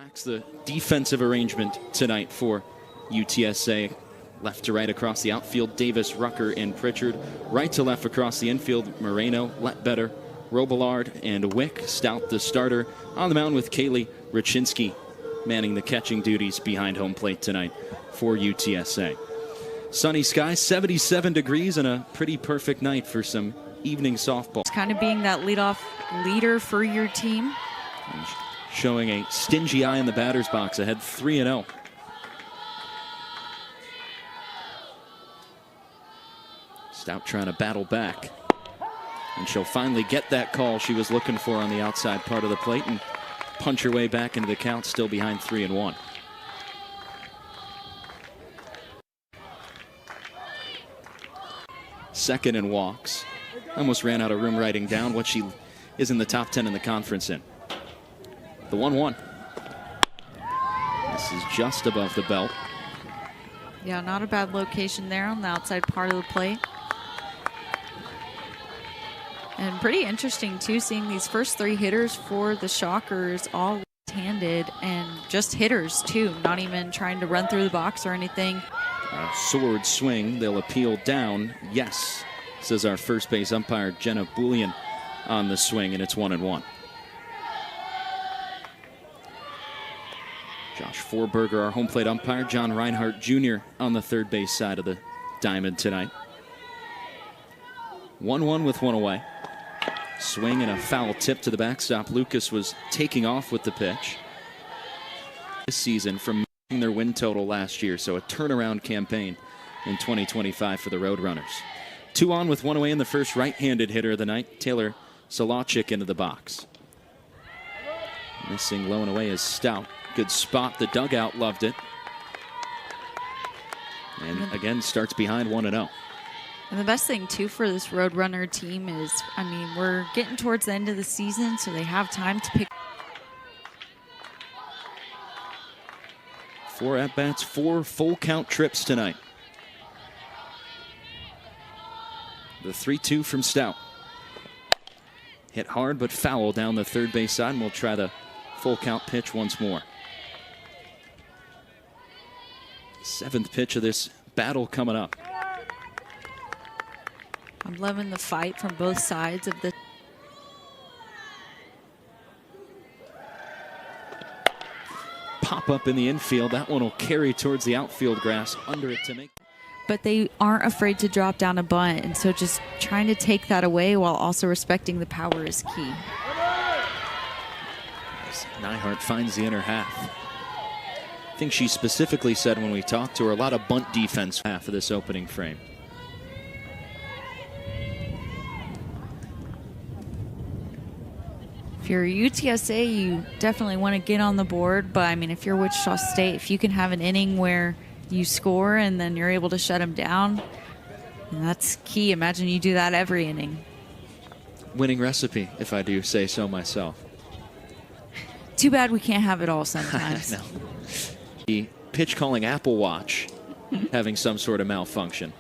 Lacks the defensive arrangement tonight for UTSA. Left to right across the outfield, Davis, Rucker, and Pritchard. Right to left across the infield, Moreno, Letbetter, Robillard, and Wick. Stout, the starter, on the mound with Kaylee Raczynski, manning the catching duties behind home plate tonight for UTSA. Sunny skies, 77 degrees, and a pretty perfect night for some evening softball. It's kind of being that leadoff leader for your team. And showing a stingy eye in the batter's box, ahead 3-0. Stout trying to battle back, and she'll finally get that call she was looking for on the outside part of the plate and punch her way back into the count, still behind 3-1. Second in walks. Almost ran out of room writing down what she is in the top 10 in the conference in. The 1-1. This is just above the belt. Yeah, not a bad location there on the outside part of the plate. And pretty interesting, too, seeing these first three hitters for the Shockers all left-handed and just hitters, too, not even trying to run through the box or anything. A sword swing. They'll appeal down. Yes, says our first base umpire, Jenna Boulian, on the swing, and it's 1-1. Josh Forberger, our home plate umpire. John Reinhardt Jr. on the third base side of the diamond tonight. 1-1 with one away. Swing and a foul tip to the backstop. Lucas was taking off with the pitch this season from making their win total last year, so a turnaround campaign in 2025 for the Roadrunners. 2 on with one away in the first, right-handed hitter of the night, Taylor Solachik, into the box. Missing low and away is Stout. Good spot. The dugout loved it. And again starts behind 1-0. And the best thing, too, for this Roadrunner team is, I mean, we're getting towards the end of the season, so they have time to pick. 4 at-bats, 4 full-count trips tonight. The 3-2 from Stout. Hit hard but foul down the third base side, and we'll try the full-count pitch once more. 7th pitch of this battle coming up. I'm loving the fight from both sides of the. Pop up in the infield. That one will carry towards the outfield grass under it to make. But they aren't afraid to drop down a bunt, and so just trying to take that away while also respecting the power is key. Nyhart finds the inner half. I think she specifically said when we talked to her, a lot of bunt defense half of this opening frame. If you're UTSA, you definitely want to get on the board, but I mean, if you're Wichita State, if you can have an inning where you score and then you're able to shut them down, that's key. Imagine you do that every inning. Winning recipe, if I do say so myself. Too bad we can't have it all sometimes. No. The pitch calling Apple Watch having some sort of malfunction.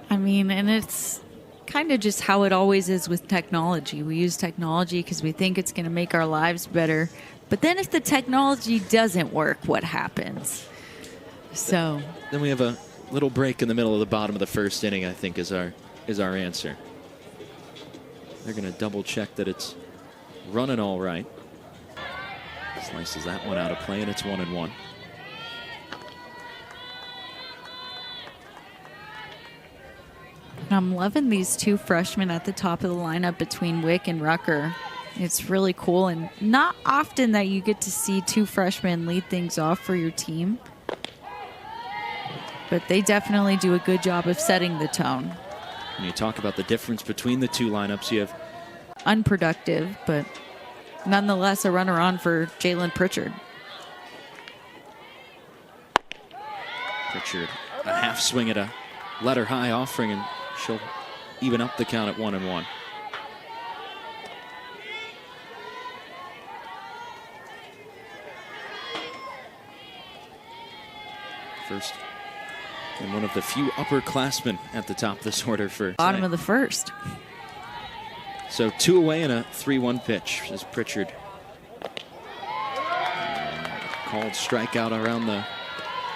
I mean, and it's kind of just how it always is with technology. We use technology because we think it's going to make our lives better. But then if the technology doesn't work, what happens? So then we have a little break in the middle of the bottom of the first inning, I think, is our answer. They're going to double check that it's running all right. Slices that one out of play, and it's 1-1. I'm loving these two freshmen at the top of the lineup between Wick and Rucker. It's really cool, and not often that you get to see 2 freshmen lead things off for your team. But they definitely do a good job of setting the tone. When you talk about the difference between the two lineups, you have unproductive, but nonetheless a runner on for Jalen Pritchard. Pritchard, a half swing at a letter high offering, and she'll even up the count at 1-1. First, and one of the few upperclassmen at the top of this order for bottom of the first. So 2 away and a 3-1 pitch as Pritchard Called strikeout around the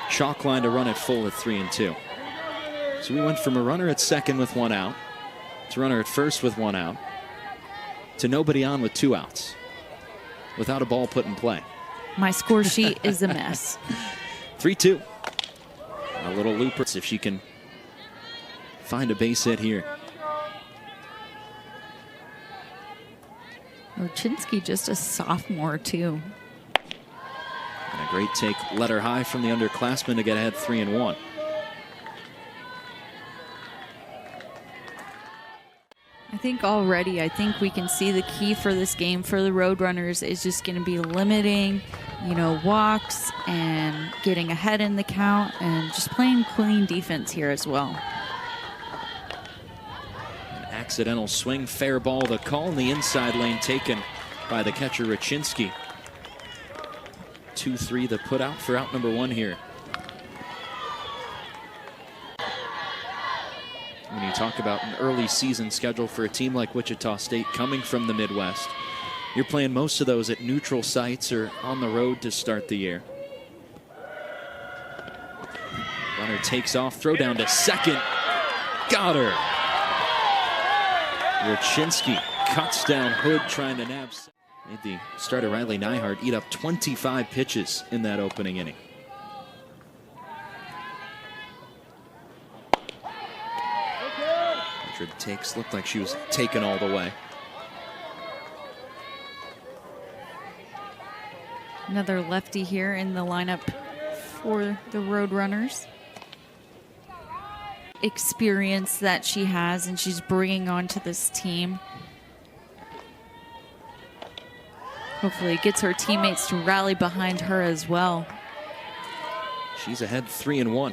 chalk line to run it full at 3-2. So we went from a runner at second with 1 out to runner at first with 1 out to nobody on with 2 outs without a ball put in play. My score sheet is a mess. 3-2. A little looper if she can find a base hit here. Ochinsky just a sophomore too. And a great take, let her high from the underclassmen to get ahead 3-1. I think we can see the key for this game for the Roadrunners is just going to be limiting, walks and getting ahead in the count and just playing clean defense here as well. An accidental swing, fair ball, the call in the inside lane taken by the catcher Rachinsky. 2-3 the put out for out number 1 here. When you talk about an early season schedule for a team like Wichita State coming from the Midwest, you're playing most of those at neutral sites or on the road to start the year. Runner takes off, throw down to second. Got her. Rachinsky cuts down Hood trying to nab. Made the starter Riley Neihart eat up 25 pitches in that opening inning. Takes, looked like she was taken all the way. Another lefty here in the lineup for the Roadrunners. Experience that she has and she's bringing onto this team. Hopefully it gets her teammates to rally behind her as well. She's ahead 3-1.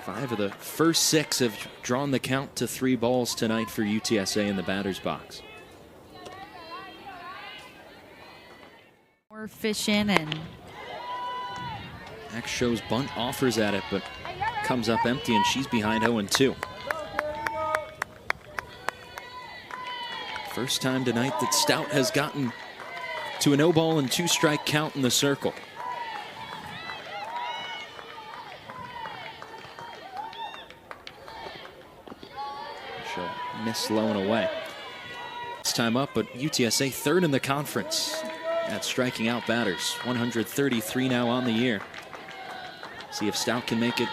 5 of the first 6 have drawn the count to 3 balls tonight for UTSA in the batter's box. More efficient and Max shows bunt, offers at it, but comes up empty, and she's behind 0-2. First time tonight that Stout has gotten to a no-ball and 2-strike count in the circle. Miss low and away. It's time up, but UTSA third in the conference at striking out batters. 133 now on the year. See if Stout can make it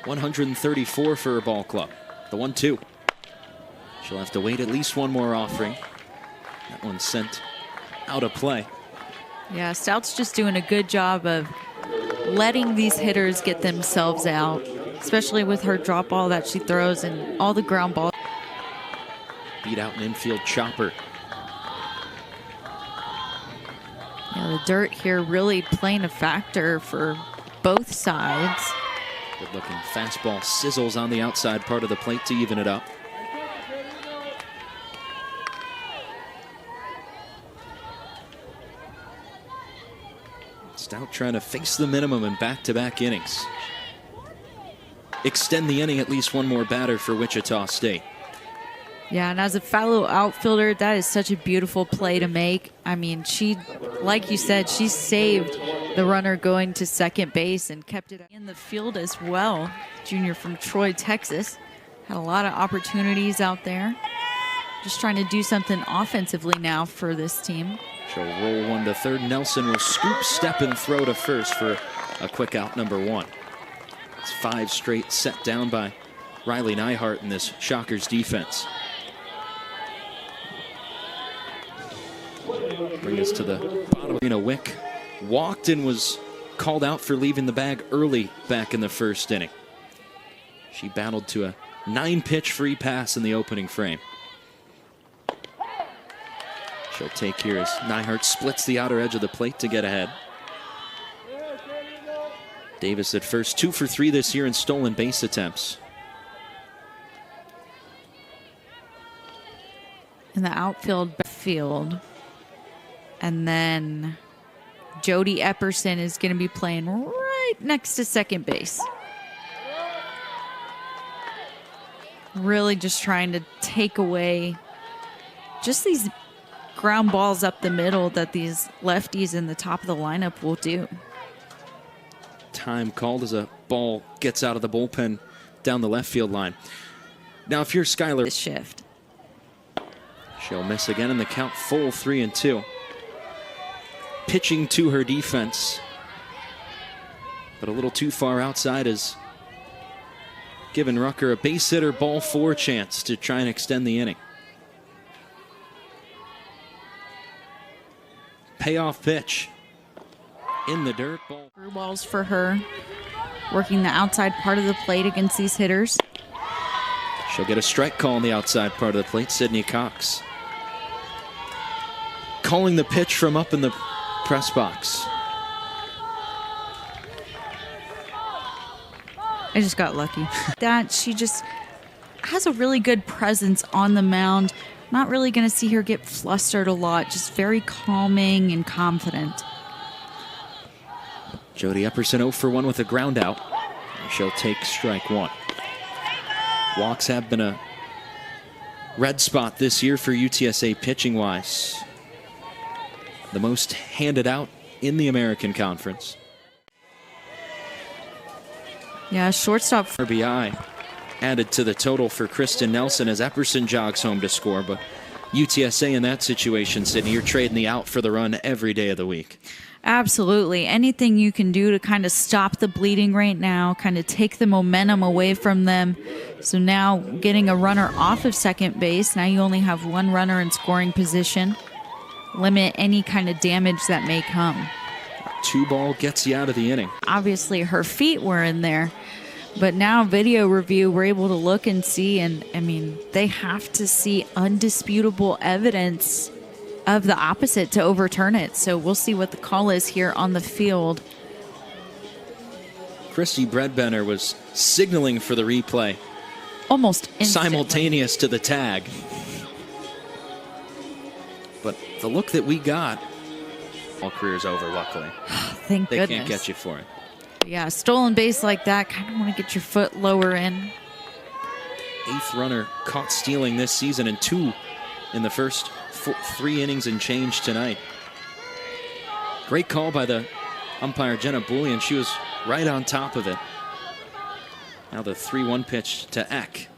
134 for her ball club. The 1-2. She'll have to wait at least one more offering. That one's sent out of play. yeah, Stout's just doing a good job of letting these hitters get themselves out, especially with her drop ball that she throws and all the ground balls. Beat out an infield chopper. Yeah, the dirt here really playing a factor for both sides. Good looking fastball sizzles on the outside part of the plate to even it up. Stout trying to face the minimum in back-to-back innings. Extend the inning at least one more batter for Wichita State. Yeah, and as a fellow outfielder, that is such a beautiful play to make. I mean, she, like you said, she saved the runner going to second base and kept it in the field as well. Junior from Troy, Texas. Had a lot of opportunities out there. Just trying to do something offensively now for this team. She'll roll one to third. Nelson will scoop, step, and throw to first for a quick out number 1. It's 5 straight set down by Riley Neihart in this Shockers defense. Bring us to the bottom. Wick walked and was called out for leaving the bag early back in the first inning. She battled to a 9-pitch free pass in the opening frame. She'll take here as Neihart splits the outer edge of the plate to get ahead. Davis at first, 2 for 3 this year in stolen base attempts. In the outfield, and then Jody Epperson is going to be playing right next to second base. Really just trying to take away just these ground balls up the middle that these lefties in the top of the lineup will do. Time called as a ball gets out of the bullpen down the left field line. Now, if you're Skylar, This shift. she'll miss again in the count, full 3-2. Pitching to her defense, but a little too far outside is giving Rucker a base hitter ball 4 chance to try and extend the inning. Payoff pitch in the dirt. Ball. Through balls for her, working the outside part of the plate against these hitters. She'll get a strike call on the outside part of the plate. Sydney Cox calling the pitch from up in the press box. I just got lucky. That she just has a really good presence on the mound. Not really going to see her get flustered a lot. Just very calming and confident. Jody Epperson 0 for 1 with a ground out. She'll take strike 1. Walks have been a red spot this year for UTSA pitching-wise. The most handed out in the American Conference. Yeah, shortstop. RBI added to the total for Kristen Nelson as Epperson jogs home to score. But UTSA in that situation, Sydney, you're trading the out for the run every day of the week. Absolutely. Anything you can do to kind of stop the bleeding right now, kind of take the momentum away from them. So now getting a runner off of second base, now you only have one runner in scoring position. Limit any kind of damage that may come. 2 ball gets you out of the inning. Obviously, her feet were in there, but now video review, we're able to look and see, and I mean, they have to see undisputable evidence of the opposite to overturn it. So we'll see what the call is here on the field. Christy Bredbenner was signaling for the replay. Almost instantly. Simultaneous to the tag. But the look that we got, all career's over, luckily. Thank They goodness. can't get you for it. Yeah, stolen base like that, kind of want to get your foot lower in. 8th runner caught stealing this season and 2 in the first 3 innings and change tonight. Great call by the umpire Jenna Bullion. She was right on top of it. Now the 3-1 pitch to Eck.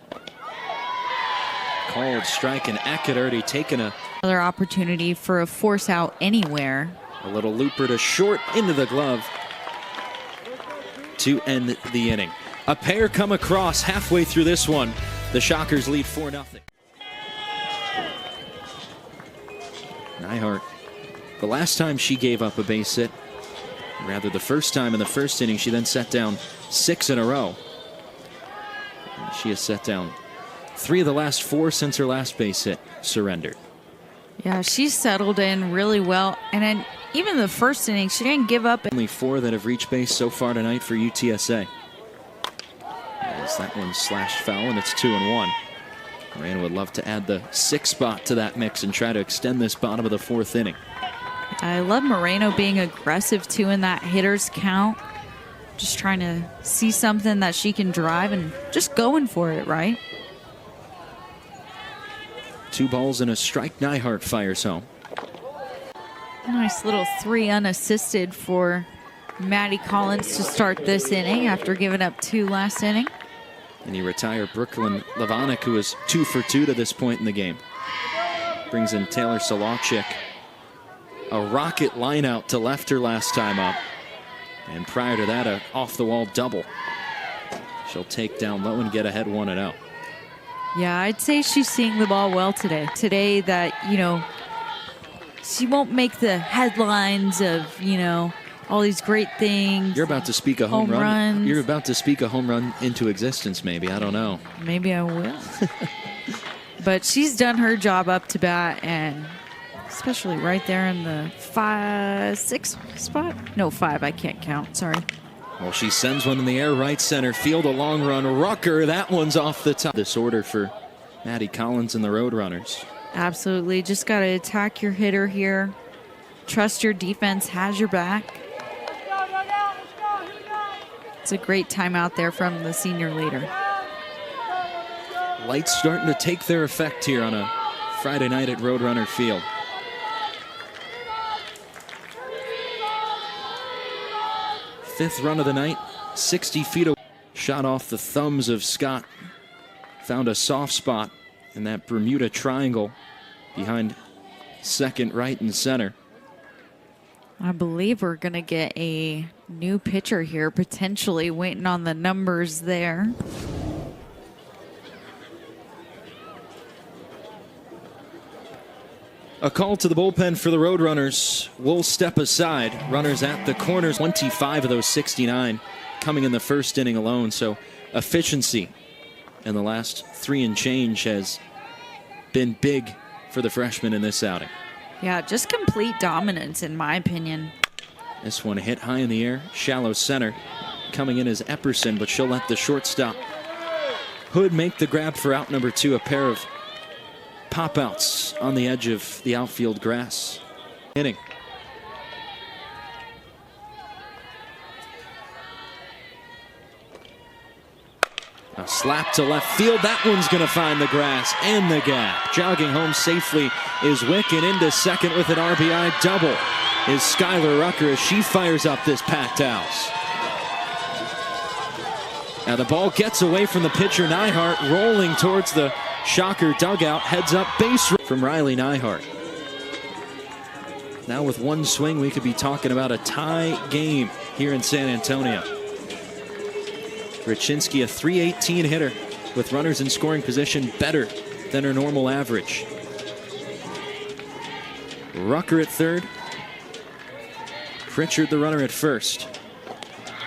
Called strike, and Eck had already taken Another opportunity for a force out anywhere. a little looper to short into the glove to end the inning. A pair come across halfway through this one. The Shockers lead 4-0. Nyhart, the last time she gave up a base hit, rather the first time in the first inning, she then set down 6 in a row. And she has set down 3 of the last 4 since her last base hit surrendered. Yeah, she's settled in really well. And then even the first inning, she didn't give up. Only 4 that have reached base so far tonight for UTSA. As that one slashed foul, and it's 2-1. Moreno would love to add the 6th spot to that mix and try to extend this bottom of the 4th inning. I love Moreno being aggressive too in that hitter's count. Just trying to see something that she can drive and just going for it, right? 2 balls and a strike. Nyhart fires home. Nice little 3 unassisted for Maddie Collins to start this inning after giving up 2 last inning. And you retire Brooklyn Levonick, who is 2 for 2 to this point in the game. Brings in Taylor Solachik. A rocket line out to left her last time up. And prior to that, a off-the-wall double. She'll take down low and get ahead 1-0. Yeah, I'd say she's seeing the ball well today. Today that, you know, she won't make the headlines of, you know, all these great things. You're about to speak a home run. Runs. You're about to speak a home run into existence, maybe. I don't know. Maybe I will. But she's done her job up to bat, and especially right there in the 6 spot. No, 5. I can't count. Sorry. Well, she sends one in the air right center field. A long run. Rucker, that one's off the top. This order for Maddie Collins and the Roadrunners. Absolutely. Just got to attack your hitter here. Trust your defense has your back. It's a great timeout there from the senior leader. Lights starting to take their effect here on a Friday night at Roadrunner Field. Fifth run of the night, 60 feet away. Shot off the thumbs of Scott. Found a soft spot in that Bermuda Triangle behind second, right, and center. I believe we're going to get a new pitcher here, potentially waiting on the numbers there. A call to the bullpen for the Roadrunners. We'll step aside. Runners at the corners, 25 of those 69 coming in the first inning alone. So efficiency in the last 3 and change has been big for the freshman in this outing. Yeah, just complete dominance in my opinion. This one hit high in the air, shallow center. Coming in is Epperson, but she'll let the shortstop Hood make the grab for out number 2. A pair of pop-outs on the edge of the outfield grass. Inning. A slap to left field. That one's going to find the grass and the gap. Jogging home safely is Wick, and into second with an RBI double is Skylar Rucker as she fires up this packed house. Now the ball gets away from the pitcher Neihart, rolling towards the Shocker dugout, heads up base from Riley Neihart. Now with one swing, we could be talking about a tie game here in San Antonio. Rachinski, a .318 hitter with runners in scoring position, better than her normal average. Rucker at third. Pritchard the runner at first.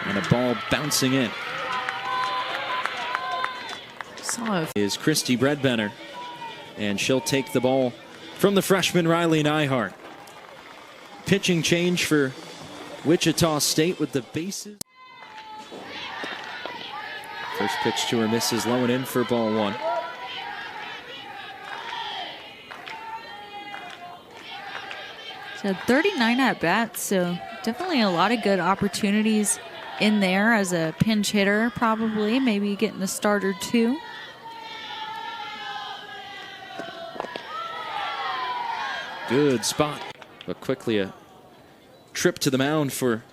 And a ball bouncing in. Is Christy Bredbenner, and she'll take the ball from the freshman Riley Neihart. Pitching change for Wichita State with the bases. First pitch to her misses low and in for ball 1. So 39 at bats, so definitely a lot of good opportunities in there as a pinch hitter, probably, maybe getting the starter too. Good spot, but quickly a trip to the mound for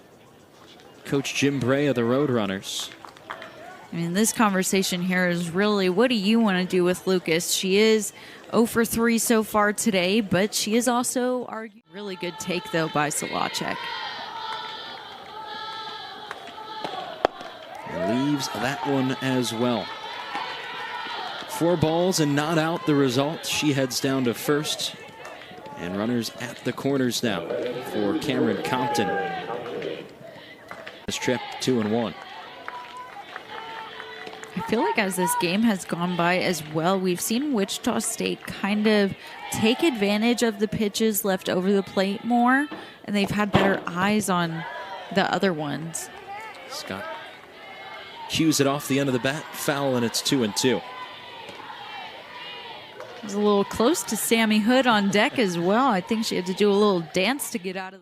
Coach Jim Bray of the Roadrunners. I mean, this conversation here is really, what do you want to do with Lucas? She is 0 for 3 so far today, but she is also arguing. Really good take, though, by Solacek. Leaves that one as well. 4 balls and not out the result. She heads down to first. And runners at the corners now for Cameron Compton. This trip 2-1. I feel like as this game has gone by as well, we've seen Wichita State kind of take advantage of the pitches left over the plate more, and they've had better eyes on the other ones. Scott cues it off the end of the bat, foul, and it's 2-2. It was a little close to Sammy Hood on deck as well. I think she had to do a little dance to get out of the